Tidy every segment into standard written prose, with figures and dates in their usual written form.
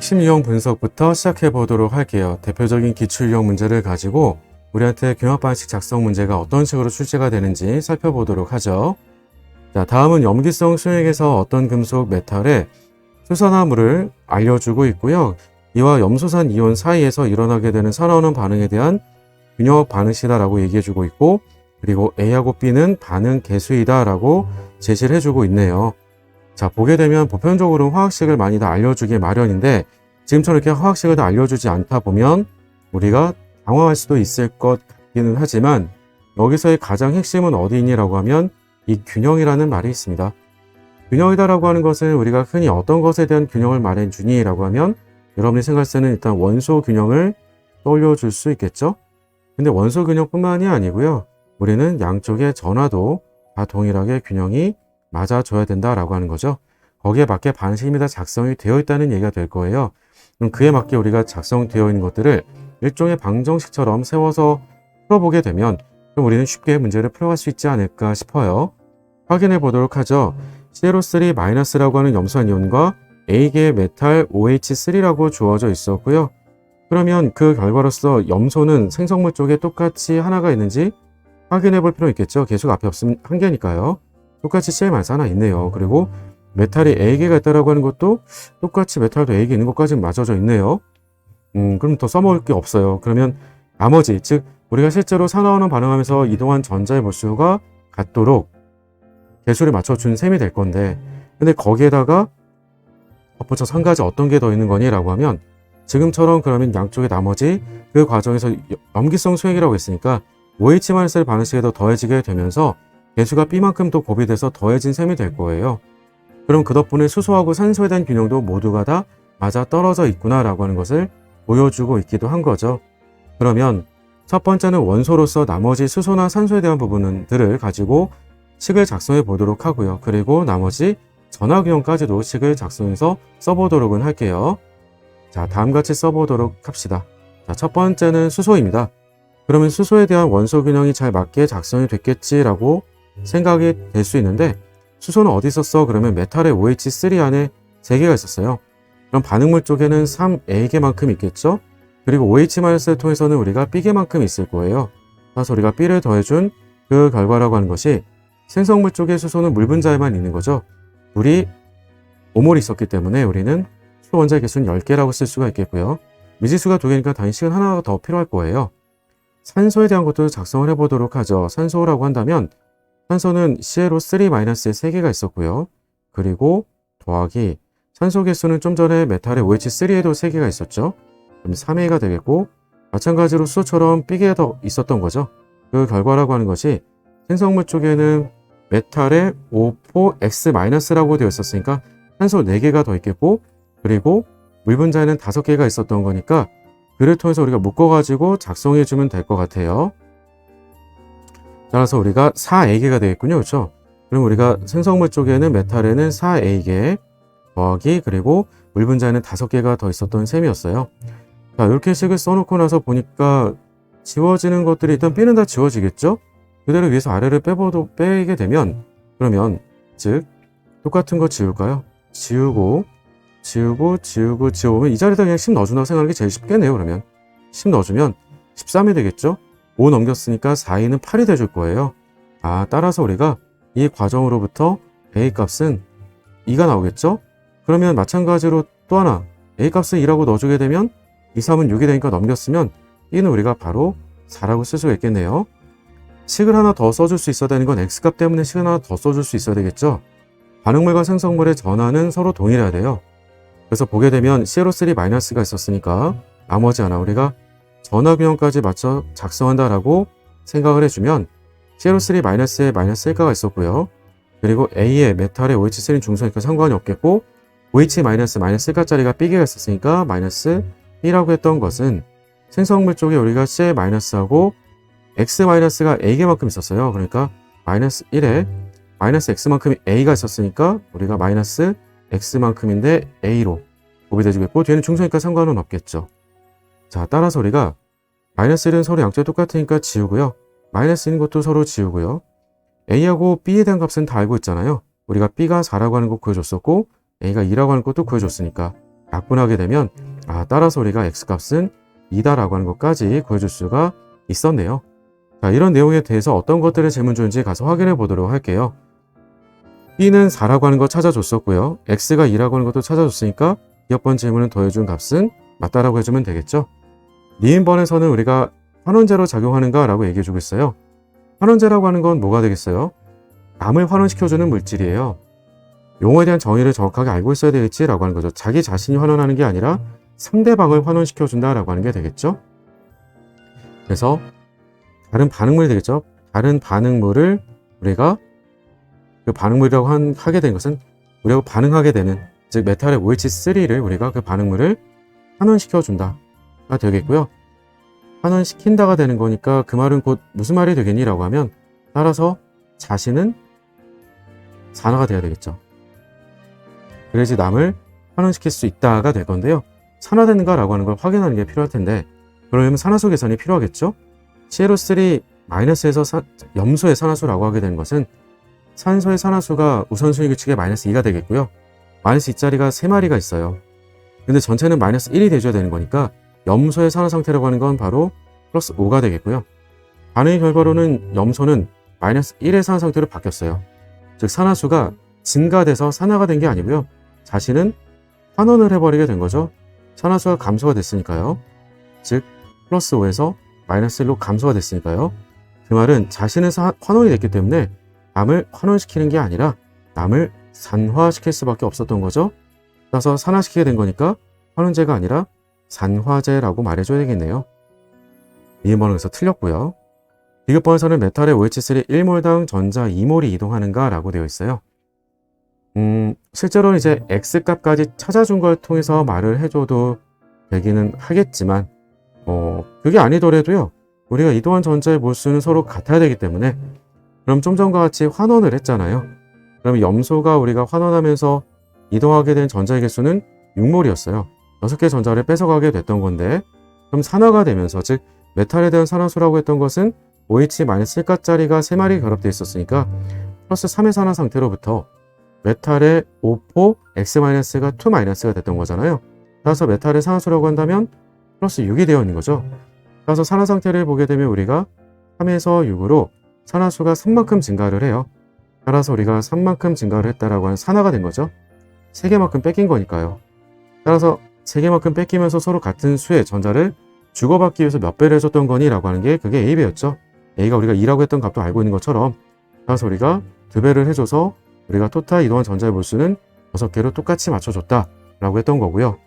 핵심 유형 분석부터 시작해 보도록 할게요. 대표적인 기출 유형 문제를 가지고 우리한테 균형 방식 작성 문제가 어떤 식으로 출제가 되는지 살펴보도록 하죠. 자, 다음은 염기성 수액에서 어떤 금속 메탈의 수산화물을 알려주고 있고요. 이와 염소산 이온 사이에서 일어나게 되는 산화하는 반응에 대한 균형 반응식이다라고 얘기해주고 있고, 그리고 A하고 B는 반응 계수이다라고 제시를 해주고 있네요. 자, 보게 되면 보편적으로 화학식을 많이 다 알려주기 마련인데, 지금처럼 이렇게 화학식을 다 알려주지 않다 보면 우리가 당황할 수도 있을 것 같기는 하지만, 여기서의 가장 핵심은 어디 있니라고 하면 이 균형이라는 말이 있습니다. 균형이다라고 하는 것은 우리가 흔히 어떤 것에 대한 균형을 말해 주니라고 하면, 여러분이 생각할 때는 일단 원소 균형을 떠올려 줄 수 있겠죠? 근데 원소 균형뿐만이 아니고요. 우리는 양쪽의 전하도 다 동일하게 균형이 맞아줘야 된다라고 하는 거죠. 거기에 맞게 반응식이 다 작성이 되어 있다는 얘기가 될 거예요. 그럼 그에 맞게 우리가 작성되어 있는 것들을 일종의 방정식처럼 세워서 풀어보게 되면 그럼 우리는 쉽게 문제를 풀어갈 수 있지 않을까 싶어요. 확인해 보도록 하죠. ClO3-라고 하는 염소한 이온과 A계의 메탈 OH3라고 주어져 있었고요. 그러면 그 결과로서 염소는 생성물 쪽에 똑같이 하나가 있는지 확인해 볼 필요 있겠죠. 계수가 앞에 없으면 한 개니까요. 똑같이 CL-1 하나 있네요. 그리고 메탈이 A계가 있다라고 하는 것도 똑같이 메탈도 A계 있는 것까지 맞아져 있네요. 그럼 더 써먹을 게 없어요. 그러면 나머지, 즉 우리가 실제로 산화원을 반응하면서 이동한 전자의 몰수가 같도록 계수를 맞춰준 셈이 될 건데, 근데 거기에다가 덧붙여서 한 가지 어떤 게 더 있는 거니? 라고 하면 지금처럼 그러면 양쪽의 나머지 그 과정에서 염기성 수액이라고 했으니까 OH-를 반응식에 더 더해지게 되면서 계수가 B만큼 또 곱이 돼서 더해진 셈이 될 거예요. 그럼 그 덕분에 수소하고 산소에 대한 균형도 모두가 다 맞아 떨어져 있구나라고 하는 것을 보여주고 있기도 한 거죠. 그러면 첫 번째는 원소로서 나머지 수소나 산소에 대한 부분들을 가지고 식을 작성해 보도록 하고요. 그리고 나머지 전하균형까지도 식을 작성해서 써보도록 할게요. 자, 다음같이 써보도록 합시다. 자, 첫 번째는 수소입니다. 그러면 수소에 대한 원소 균형이 잘 맞게 작성이 됐겠지라고 생각이 될 수 있는데, 수소는 어디 있었어? 그러면 메탈의 OH3 안에 3개가 있었어요. 그럼 반응물 쪽에는 3A계만큼 있겠죠? 그리고 OH-를 통해서는 우리가 B계만큼 있을 거예요. 그래서 우리가 B를 더해준 그 결과라고 하는 것이 생성물 쪽의 수소는 물 분자에만 있는 거죠. 물이 5몰 있었기 때문에 우리는 수소 원자의 개수는 10개라고 쓸 수가 있겠고요. 미지수가 2개니까 당연히 식은 하나가 더 필요할 거예요. 산소에 대한 것도 작성을 해보도록 하죠. 산소라고 한다면 산소는 ClO3-에 3개가 있었고요. 그리고 더하기 산소 개수는 좀 전에 메탈의 OH3에도 3개가 있었죠. 그럼 3A가 되겠고, 마찬가지로 수소처럼 B계가 더 있었던 거죠. 그 결과라고 하는 것이 생성물 쪽에는 메탈의 O4X-라고 되어 있었으니까 산소 4개가 더 있겠고, 그리고 물 분자에는 5개가 있었던 거니까 그를 통해서 우리가 묶어가지고 작성해주면 될 것 같아요. 따라서 우리가 4A계가 되겠군요. 그렇죠? 그럼 우리가 생성물 쪽에는 메탈에는 4A계 더하기, 그리고 물 분자에는 5개가 더 있었던 셈이었어요. 자, 이렇게 식을 써놓고 나서 보니까 지워지는 것들이 일단 B는 다 지워지겠죠? 그대로 위에서 아래를 빼게 되면, 그러면 즉 똑같은 거 지울까요? 지우고 지우면 이 자리에다 그냥 10 넣어준다고 생각하는 게 제일 쉽겠네요. 그러면 10 넣어주면 13이 되겠죠? 5 넘겼으니까 4A는 8이 돼줄 거예요. 따라서 우리가 이 과정으로부터 A 값은 2가 나오겠죠? 그러면 마찬가지로 또 하나 A 값을 2라고 넣어주게 되면 2, 3은 6이 되니까 넘겼으면 B는 우리가 바로 4라고 쓸 수가 있겠네요. 식을 하나 더 써줄 수 있어야 되는 건 X값 때문에 식을 하나 더 써줄 수 있어야 되겠죠? 반응물과 생성물의 전하는 서로 동일해야 돼요. 그래서 보게 되면 ClO3-가 있었으니까 나머지 하나 우리가 전하균형까지 맞춰 작성한다라고 생각을 해주면 ClO3-에 -1가가 있었고요. 그리고 A의 메탈의 OH3는 중소니까 상관이 없겠고, OH--1가짜리가 B계가 있었으니까 -B라고 했던 것은 생성물 쪽에 우리가 Cl-하고 X-가 A계만큼 있었어요. 그러니까 -1에 -X만큼이 A가 있었으니까 우리가 -X만큼인데 A로 곱이 돼주겠고, 뒤에는 중소니까 상관은 없겠죠. 자, 따라서 우리가 -1은 서로 양쪽이 똑같으니까 지우고요. -1인 것도 서로 지우고요. A하고 B에 대한 값은 다 알고 있잖아요. 우리가 B가 4라고 하는 거 구해줬었고 A가 2라고 하는 것도 구해줬으니까 약분하게 되면 따라서 우리가 x값은 2다라고 하는 것까지 구해줄 수가 있었네요. 자, 이런 내용에 대해서 어떤 것들을 질문 주는지 가서 확인해 보도록 할게요. b는 4라고 하는 거 찾아줬었고요. x가 2라고 하는 것도 찾아줬으니까 이번 번 질문은 더해준 값은 맞다라고 해주면 되겠죠. 니은번에서는 우리가 환원제로 작용하는가 라고 얘기해주고 있어요. 환원제라고 하는 건 뭐가 되겠어요? 남을 환원시켜주는 물질이에요. 용어에 대한 정의를 정확하게 알고 있어야 되겠지라고 하는 거죠. 자기 자신이 환원하는 게 아니라 상대방을 환원시켜준다라고 하는 게 되겠죠. 그래서 다른 반응물이 되겠죠. 다른 반응물을 우리가 그 반응물이라고 하게 된 것은 우리가 반응하게 되는, 즉 메탈의 OH3를 우리가 그 반응물을 환원시켜준다가 되겠고요. 환원시킨다가 되는 거니까 그 말은 곧 무슨 말이 되겠니? 라고 하면 따라서 자신은 산화가 돼야 되겠죠. 그래야지 남을 환원시킬 수 있다가 될 건데요. 산화되는가 라고 하는 걸 확인하는 게 필요할 텐데, 그러려면 산화수 계산이 필요하겠죠. ClO3-에서 염소의 산화수라고 하게 되는 것은 산소의 산화수가 우선순위 규칙의 -2가 되겠고요. -2짜리가 3마리가 있어요. 근데 전체는 -1이 돼줘야 되는 거니까 염소의 산화 상태라고 하는 건 바로 +5가 되겠고요. 반응의 결과로는 염소는 -1의 산화 상태로 바뀌었어요. 즉 산화수가 증가돼서 산화가 된 게 아니고요. 자신은 환원을 해버리게 된 거죠. 산화수가 감소가 됐으니까요. 즉 +5에서 -1로 감소가 됐으니까요. 그 말은 자신은 환원이 됐기 때문에 남을 환원시키는 게 아니라 남을 산화시킬 수밖에 없었던 거죠. 따라서 산화시키게 된 거니까 환원제가 아니라 산화제라고 말해줘야 되겠네요. 2번은 그래서 틀렸고요. 비교번에서는 메탈의 OH3 1몰당 전자 2몰이 이동하는가 라고 되어 있어요. 실제로는 이제 X값까지 찾아준 걸 통해서 말을 해줘도 되기는 하겠지만 그게 아니더라도요. 우리가 이동한 전자의 몰수는 서로 같아야 되기 때문에, 그럼 좀 전과 같이 환원을 했잖아요. 그러면 염소가 우리가 환원하면서 이동하게 된 전자의 개수는 6몰이었어요. 6개의 전자를 뺏어가게 됐던 건데, 그럼 산화가 되면서, 즉 메탈에 대한 산화수라고 했던 것은 OH-1가짜리가 3마리 결합되어 있었으니까 +3의 산화 상태로부터 메탈의 O4 X-가 2-가 됐던 거잖아요. 따라서 메탈의 산화수라고 한다면 +6이 되어 있는 거죠. 따라서 산화 상태를 보게 되면 우리가 3에서 6으로 산화수가 3만큼 증가를 해요. 따라서 우리가 3만큼 증가를 했다라고 하는 산화가 된 거죠. 3개만큼 뺏긴 거니까요. 따라서 3개만큼 뺏기면서 서로 같은 수의 전자를 주고받기 위해서 몇 배를 해줬던 거니? 라고 하는 게 그게 A배였죠. A가 우리가 2라고 했던 값도 알고 있는 것처럼, 따라서 우리가 2배를 해줘서 우리가 토탈 이동한 전자의 몰수는 6개로 똑같이 맞춰줬다 라고 했던 거고요.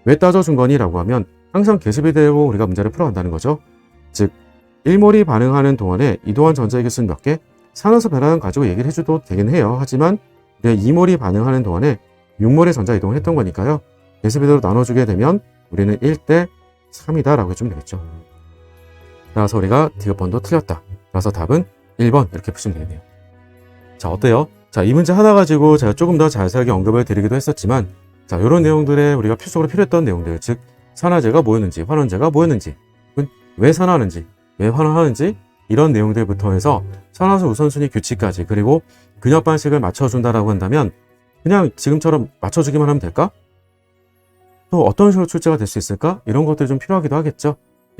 왜 따져준 거니? 라고 하면 항상 개수비대로 우리가 문제를 풀어간다는 거죠. 즉 1몰이 반응하는 동안에 이동한 전자의 개수는 몇 개? 산화수 배라는 가지고 얘기를 해줘도 되긴 해요. 하지만 2몰이 반응하는 동안에 6몰의 전자 이동을 했던 거니까요. 개수비대로 나눠주게 되면 우리는 1대 3이다 라고 해주면 되겠죠. 따라서 우리가 디귿번도 틀렸다. 따라서 답은 1번 이렇게 푸시면 되겠네요. 자, 어때요? 자, 이 문제 하나 가지고 제가 조금 더 자세하게 언급을 드리기도 했었지만, 자, 이런 내용들에 우리가 필수적으로 필요했던 내용들, 즉 산화제가 뭐였는지, 환원제가 뭐였는지, 왜 산화하는지, 왜 환원하는지, 이런 내용들부터 해서 산화수 우선순위 규칙까지, 그리고 균열 방식을 맞춰준다라고 한다면 그냥 지금처럼 맞춰주기만 하면 될까? 또 어떤 식으로 출제가 될 수 있을까? 이런 것들이 좀 필요하기도 하겠죠.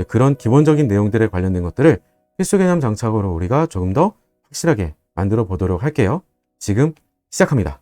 그런 기본적인 내용들에 관련된 것들을 필수 개념 장착으로 우리가 조금 더 확실하게 만들어 보도록 할게요. 지금 시작합니다.